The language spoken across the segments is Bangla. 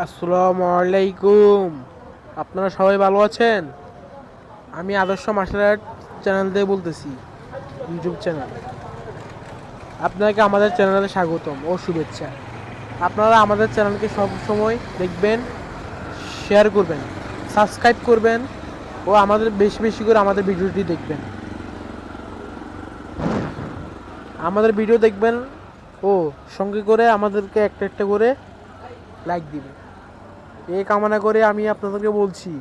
আসসালামু আলাইকুম। আপনারা সবাই ভালো আছেন? আমি আদর্শ মার্শাল আর্ট চ্যানেল থেকে বলতেছি, ইউটিউব চ্যানেল। আপনাকে আমাদের চ্যানেলে স্বাগতম ও শুভেচ্ছা। আপনারা আমাদের চ্যানেলকে সবসময় দেখবেন, শেয়ার করবেন, সাবস্ক্রাইব করবেন ও আমাদের বেশি বেশি করে আমাদের ভিডিওটি দেখবেন। আমাদের ভিডিও দেখবেন ও সঙ্গে করে আমাদেরকে একটা একটা করে লাইক দিবেন। এই কামনা করে আমি আপনাদেরকে বলছি,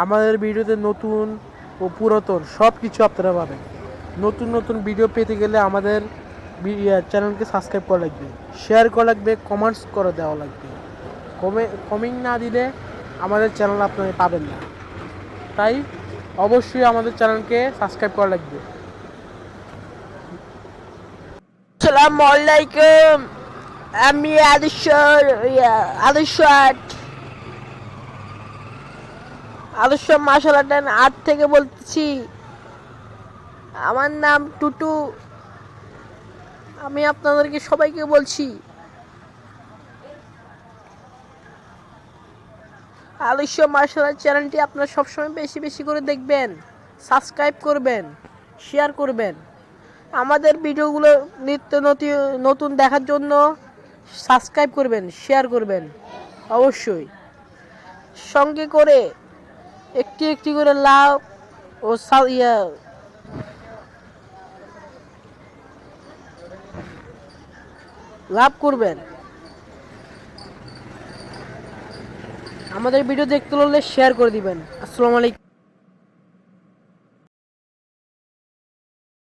আমাদের ভিডিওতে নতুন ও পুরাতন সব কিছু আপনারা পাবেন। নতুন নতুন ভিডিও পেতে গেলে আমাদের চ্যানেলকে সাবস্ক্রাইব করা লাগবে, শেয়ার করা লাগবে, কমেন্টস করে দেওয়া লাগবে। কমেন্ট না দিলে আমাদের চ্যানেল আপনারা পাবেন না। তাই অবশ্যই আমাদের চ্যানেলকে সাবস্ক্রাইব করা লাগবে। আসসালামু আলাইকুম। আমি আদর্শ আদর্শ মার্শাল আর্ট থেকে বলতেছি। আমার নাম টুটু। আমি আপনাদেরকে সবাইকে বলছি, আদর্শ মার্শাল আর্ট চ্যানেলটি আপনারা সবসময় বেশি বেশি করে দেখবেন, সাবস্ক্রাইব করবেন, শেয়ার করবেন। আমাদের ভিডিওগুলো নিত্য নতুন দেখার জন্য সাবস্ক্রাইব করবেন, শেয়ার করবেন অবশ্যই। সঙ্গে করে একটি একটি করে লাভ ও লাভ করবেন। আমাদের ভিডিও দেখতে হলে শেয়ার করে দিবেন। আসসালামু আলাইকুম।